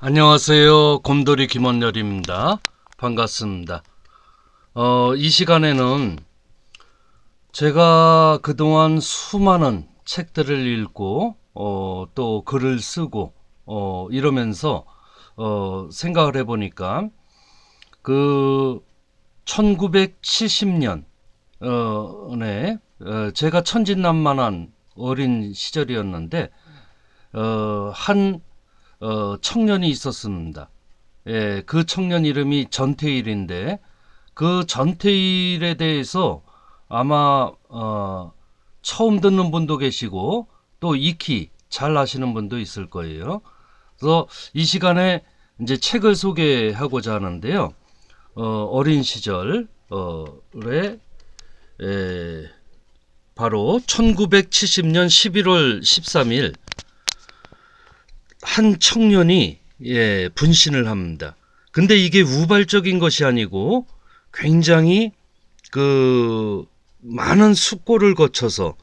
안녕하세요. 곰돌이 김원열입니다. 반갑습니다. 이 시간에는 제가 그동안 수많은 책들을 읽고 또 글을 쓰고 이러면서 생각을 해보니까 그 1970년 제가 천진난만한 어린 시절이었는데 한 청년이 있었습니다. 예, 그 청년 이름이 전태일인데 그 전태일에 대해서 아마 처음 듣는 분도 계시고 또 익히 잘 아시는 분도 있을 거예요. 그래서 이 시간에 이제 책을 소개하고자 하는데요. 어린 시절에 바로 1970년 11월 13일 한 청년이 분신을 합니다. 근데 이게 우발적인 것이 아니고 굉장히 그 많은 숙고를 거쳐서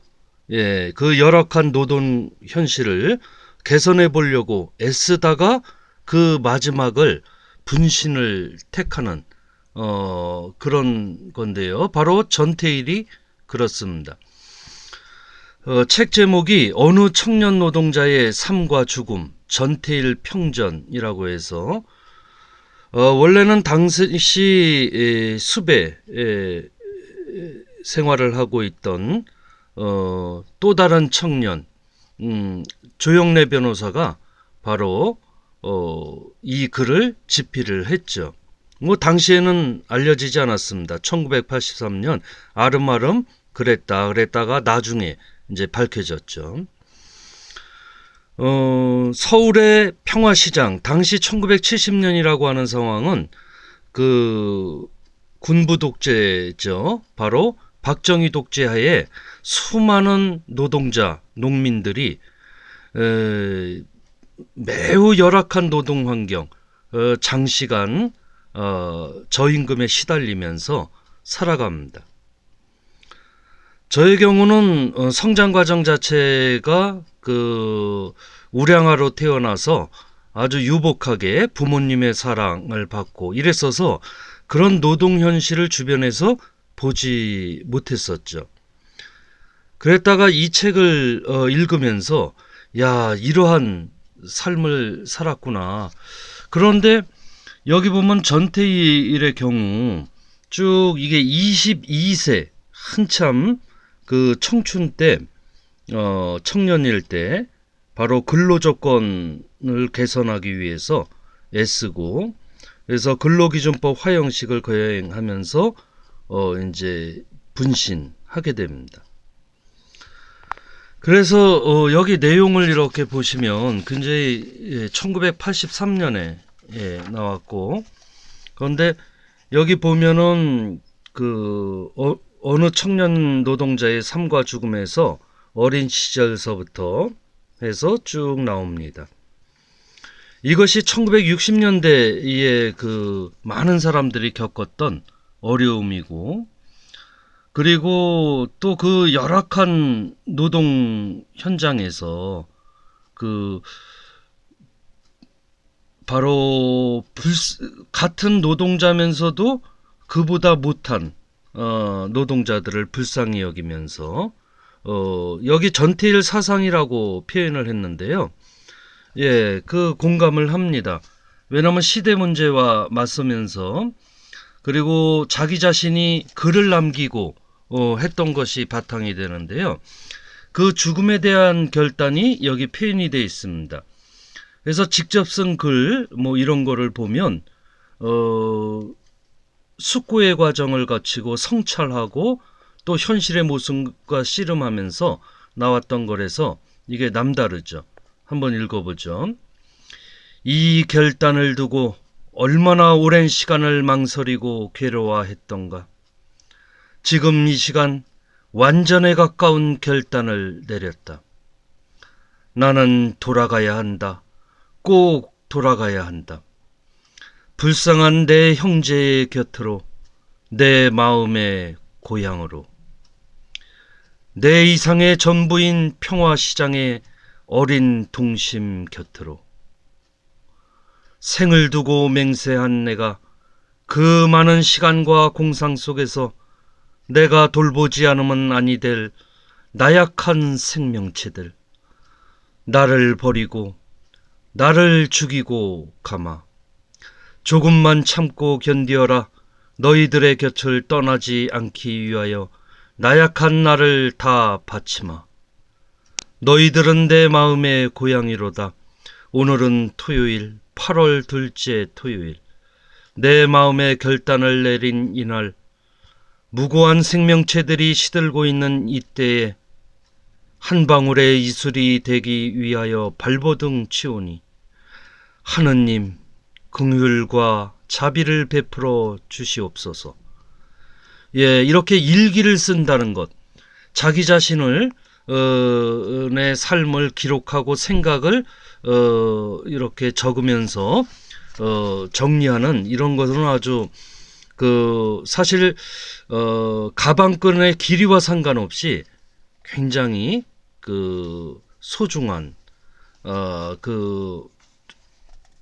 그 열악한 노동 현실을 개선해 보려고 애쓰다가 그 마지막을 분신을 택하는 그런 건데요. 바로 전태일이 그렇습니다. 책 제목이 어느 청년 노동자의 삶과 죽음, 전태일 평전이라고 해서 원래는 당시 숲에 생활을 하고 있던 또 다른 청년 조영래 변호사가 바로 이 글을 집필을 했죠. 뭐 당시에는 알려지지 않았습니다. 1983년 아름아름 그랬다가 나중에 이제 밝혀졌죠. 서울의 평화시장, 당시 1970년이라고 하는 상황은 그 군부 독재죠. 바로 박정희 독재하에 수많은 노동자, 농민들이 매우 열악한 노동 환경, 장시간 저임금에 시달리면서 살아갑니다. 저의 경우는 성장 과정 자체가 그 우량아로 태어나서 아주 유복하게 부모님의 사랑을 받고 이랬어서 그런 노동 현실을 주변에서 보지 못했었죠. 그랬다가 이 책을 읽으면서 야, 이러한 삶을 살았구나. 그런데 여기 보면 전태일의 경우 쭉 이게 22세 한참 그 청춘 때 청년일 때 바로 근로 조건을 개선하기 위해서 애쓰고 그래서 근로기준법 화형식을 거행하면서 이제 분신하게 됩니다. 그래서 여기 내용을 이렇게 보시면 굉장히 1983년에 나왔고 그런데 여기 보면은 그 어느 청년 노동자의 삶과 죽음에서 어린 시절서부터 해서 쭉 나옵니다. 이것이 1960년대에 그 많은 사람들이 겪었던 어려움이고 그리고 또 그 열악한 노동 현장에서 그 바로 같은 노동자면서도 그보다 못한 노동자들을 불쌍히 여기면서 여기 전태일 사상이라고 표현을 했는데요. 예, 그 공감을 합니다. 왜냐하면 시대 문제와 맞서면서 그리고 자기 자신이 글을 남기고 했던 것이 바탕이 되는데요. 그 죽음에 대한 결단이 여기 표현이 되어 있습니다. 그래서 직접 쓴 글 뭐 이런 거를 보면 숙고의 과정을 거치고 성찰하고 또 현실의 모습과 씨름하면서 나왔던 거라서 이게 남다르죠. 한번 읽어보죠. 이 결단을 두고 얼마나 오랜 시간을 망설이고 괴로워했던가. 지금 이 시간 완전에 가까운 결단을 내렸다. 나는 돌아가야 한다. 꼭 돌아가야 한다. 불쌍한 내 형제의 곁으로, 내 마음의 고향으로. 내 이상의 전부인 평화시장의 어린 동심 곁으로. 생을 두고 맹세한 내가 그 많은 시간과 공상 속에서 내가 돌보지 않으면 아니 될 나약한 생명체들, 나를 버리고 나를 죽이고 가마. 조금만 참고 견디어라. 너희들의 곁을 떠나지 않기 위하여 나약한 나를 다 바치마. 너희들은 내 마음의 고향이로다. 오늘은 토요일, 8월 둘째 토요일. 내 마음에 결단을 내린 이날, 무고한 생명체들이 시들고 있는 이때에 한 방울의 이슬이 되기 위하여 발버둥 치오니 하느님 긍휼과 자비를 베풀어 주시옵소서. 예, 이렇게 일기를 쓴다는 것, 자기 자신을 내 삶을 기록하고 생각을 이렇게 적으면서 정리하는 이런 것은 아주 사실 가방끈의 길이와 상관없이 굉장히 소중한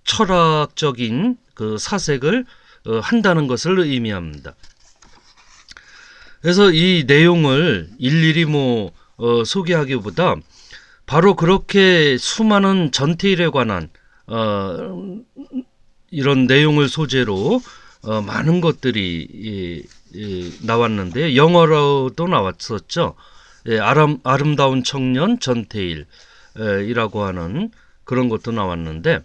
철학적인 사색을 한다는 것을 의미합니다. 그래서 이 내용을 일일이 소개하기보다 바로 그렇게 수많은 전태일에 관한 이런 내용을 소재로 많은 것들이 나왔는데 영어로도 나왔었죠. 예, 아름다운 청년 전태일이라고 하는 그런 것도 나왔는데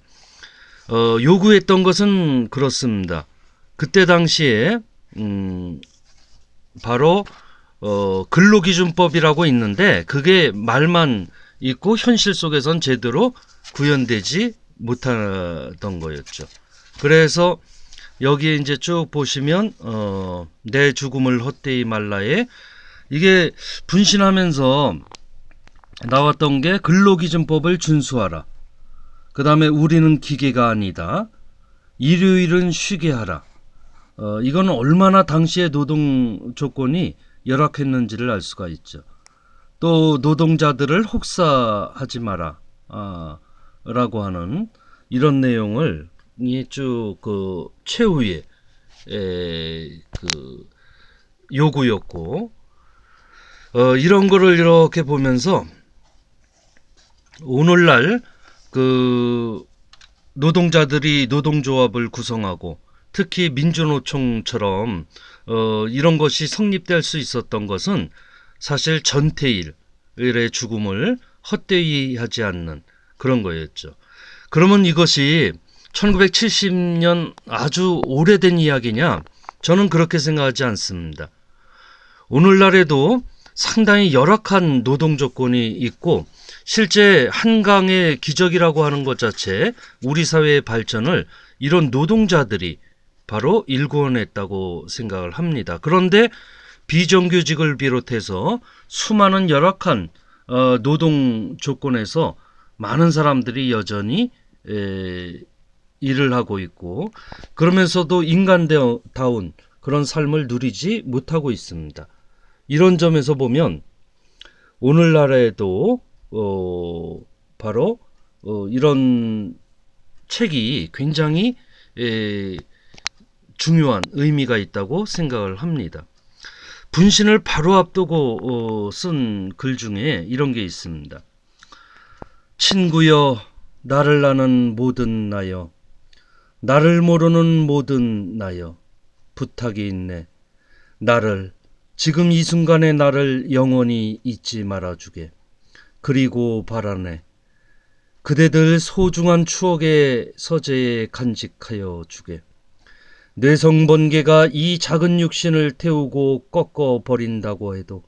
요구했던 것은 그렇습니다. 그때 당시에 바로 근로기준법이라고 있는데 그게 말만 있고 현실 속에선 제대로 구현되지 못하던 거였죠. 그래서 여기에 이제 쭉 보시면 내 죽음을 헛되이 말라에 이게 분신하면서 나왔던 게 근로기준법을 준수하라. 그 다음에 우리는 기계가 아니다. 일요일은 쉬게 하라. 이건 얼마나 당시의 노동 조건이 열악했는지를 알 수가 있죠. 또 노동자들을 혹사하지 마라. 라고 하는 이런 내용을 쭉 최후의 요구였고, 이런 거를 이렇게 보면서 오늘날 노동자들이 노동조합을 구성하고 특히 민주노총처럼 이런 것이 성립될 수 있었던 것은 사실 전태일의 죽음을 헛되이 하지 않는 그런 거였죠. 그러면 이것이 1970년 아주 오래된 이야기냐? 저는 그렇게 생각하지 않습니다. 오늘날에도 상당히 열악한 노동 조건이 있고 실제 한강의 기적이라고 하는 것 자체 우리 사회의 발전을 이런 노동자들이 바로 일궈냈다고 생각을 합니다. 그런데 비정규직을 비롯해서 수많은 열악한 노동 조건에서 많은 사람들이 여전히 일을 하고 있고 그러면서도 인간다운 그런 삶을 누리지 못하고 있습니다. 이런 점에서 보면 오늘날에도 바로 이런 책이 굉장히 중요한 의미가 있다고 생각을 합니다. 분신을 바로 앞두고 쓴 글 중에 이런 게 있습니다. 친구여, 나를 아는 모든 나여, 나를 모르는 모든 나여, 부탁이 있네. 나를, 지금 이 순간에 나를 영원히 잊지 말아주게. 그리고 바라네. 그대들 소중한 추억의 서재에 간직하여 주게. 뇌성번개가 이 작은 육신을 태우고 꺾어 버린다고 해도,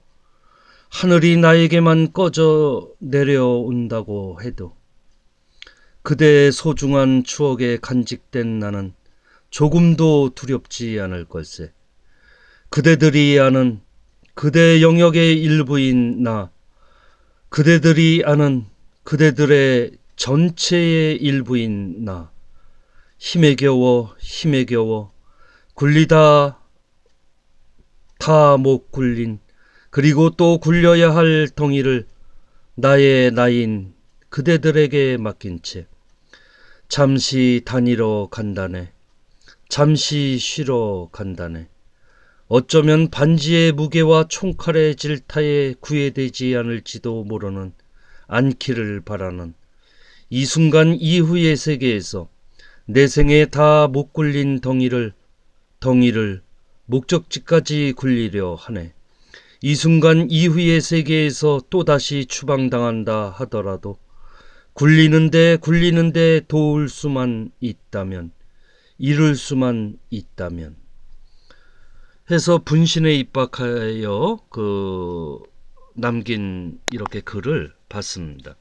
하늘이 나에게만 꺼져 내려온다고 해도, 그대의 소중한 추억에 간직된 나는 조금도 두렵지 않을 걸세. 그대들이 아는 그대 영역의 일부인 나, 그대들이 아는 그대들의 전체의 일부인 나, 힘에 겨워 굴리다 다 못 굴린 그리고 또 굴려야 할 덩이를 나의 나인 그대들에게 맡긴 채 잠시 다니러 간다네. 잠시 쉬러 간다네. 어쩌면 반지의 무게와 총칼의 질타에 구애되지 않을지도 모르는, 않기를 바라는 이 순간 이후의 세계에서 내 생에 다 못 굴린 덩이를 목적지까지 굴리려 하네. 이 순간 이후의 세계에서 또다시 추방당한다 하더라도 굴리는데 도울 수만 있다면, 이룰 수만 있다면 해서 분신에 입각하여 남긴 이렇게 글을 봤습니다.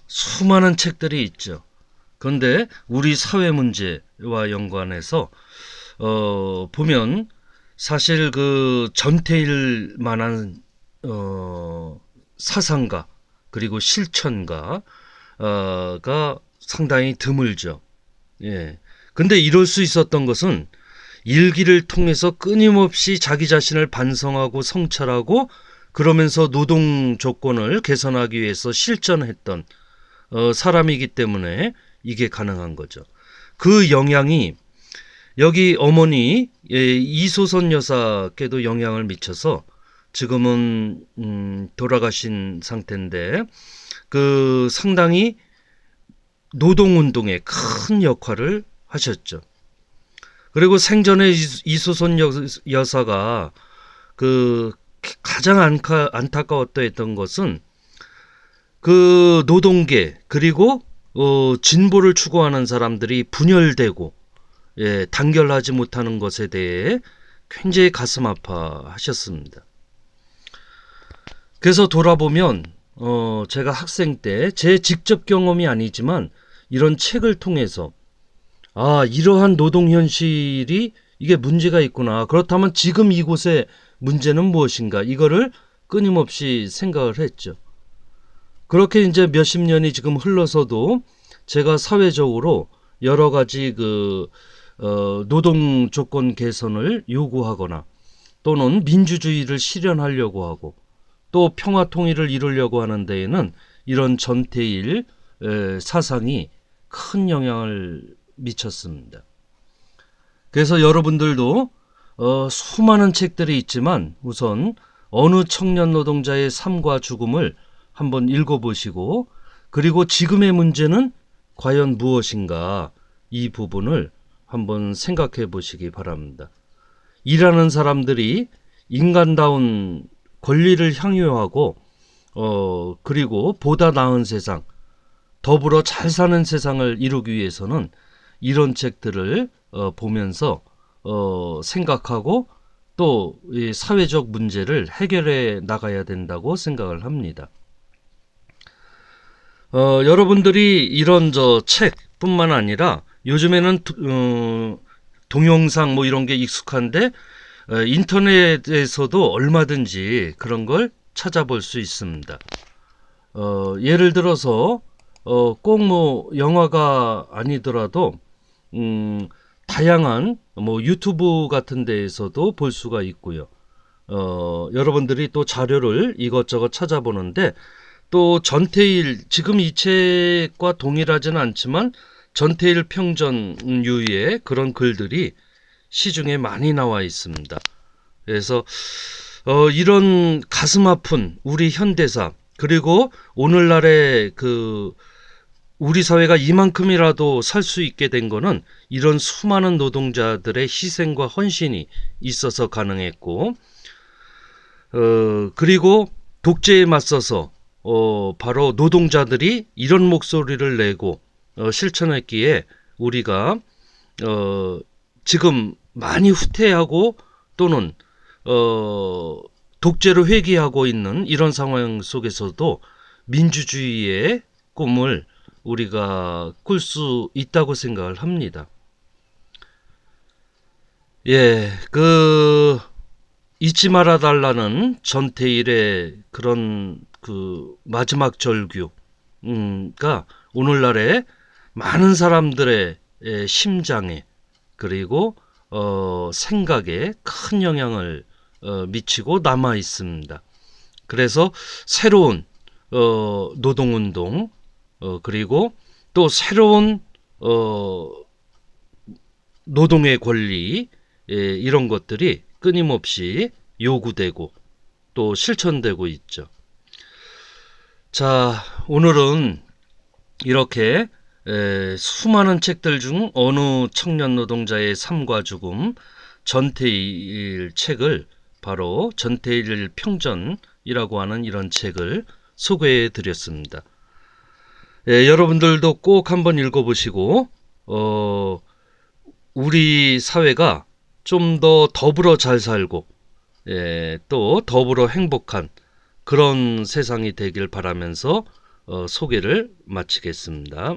수많은 책들이 있죠. 그런데 우리 사회 문제와 연관해서 보면 사실 그 전태일만한 사상가 그리고 실천가가 상당히 드물죠. 예. 근데 이럴 수 있었던 것은 일기를 통해서 끊임없이 자기 자신을 반성하고 성찰하고 그러면서 노동 조건을 개선하기 위해서 실천했던 사람이기 때문에 이게 가능한 거죠. 그 영향이 여기 어머니 이소선 여사께도 영향을 미쳐서 지금은 돌아가신 상태인데 그 상당히 노동운동에 큰 역할을 하셨죠. 그리고 생전에 이소선 여사가 그 가장 안타까웠던 것은 그 노동계 그리고 진보를 추구하는 사람들이 분열되고 단결하지 못하는 것에 대해 굉장히 가슴 아파하셨습니다. 그래서 돌아보면 제가 학생 때 제 직접 경험이 아니지만 이런 책을 통해서 이러한 노동 현실이 이게 문제가 있구나. 그렇다면 지금 이곳의 문제는 무엇인가? 이거를 끊임없이 생각을 했죠. 그렇게 이제 몇십 년이 지금 흘러서도 제가 사회적으로 여러 가지 노동 조건 개선을 요구하거나 또는 민주주의를 실현하려고 하고 또 평화 통일을 이루려고 하는 데에는 이런 전태일 사상이 큰 영향을 미쳤습니다. 그래서 여러분들도 수많은 책들이 있지만 우선 어느 청년 노동자의 삶과 죽음을 한번 읽어보시고 그리고 지금의 문제는 과연 무엇인가 이 부분을 한번 생각해 보시기 바랍니다. 일하는 사람들이 인간다운 권리를 향유하고 그리고 보다 나은 세상, 더불어 잘 사는 세상을 이루기 위해서는 이런 책들을 보면서 생각하고 또 이 사회적 문제를 해결해 나가야 된다고 생각을 합니다. 여러분들이 이런 책뿐만 아니라 요즘에는 동영상 이런 게 익숙한데 인터넷에서도 얼마든지 그런 걸 찾아볼 수 있습니다. 예를 들어서 꼭 영화가 아니더라도 다양한 유튜브 같은 데에서도 볼 수가 있고요. 여러분들이 또 자료를 이것저것 찾아보는데 또 전태일 지금 이 책과 동일하지는 않지만 전태일 평전유의 그런 글들이 시중에 많이 나와 있습니다. 그래서 이런 가슴 아픈 우리 현대사 그리고 오늘날의 우리 사회가 이만큼이라도 살 수 있게 된 거는 이런 수많은 노동자들의 희생과 헌신이 있어서 가능했고 그리고 독재에 맞서서 바로 노동자들이 이런 목소리를 내고 실천했기에 우리가 지금 많이 후퇴하고 또는 독재로 회귀하고 있는 이런 상황 속에서도 민주주의의 꿈을 우리가 꿀 수 있다고 생각을 합니다. 잊지 말아 달라는 전태일의 그런 마지막 절규가 오늘날의 많은 사람들의 심장에 그리고 생각에 큰 영향을 미치고 남아 있습니다. 그래서 새로운 노동운동 그리고 또 새로운 노동의 권리, 이런 것들이 끊임없이 요구되고 또 실천되고 있죠. 자, 오늘은 이렇게 수많은 책들 중 어느 청년 노동자의 삶과 죽음, 전태일 책을, 바로 전태일 평전이라고 하는 이런 책을 소개해 드렸습니다. 여러분들도 꼭 한번 읽어보시고 우리 사회가 좀 더 더불어 잘 살고 또 더불어 행복한 그런 세상이 되길 바라면서 소개를 마치겠습니다.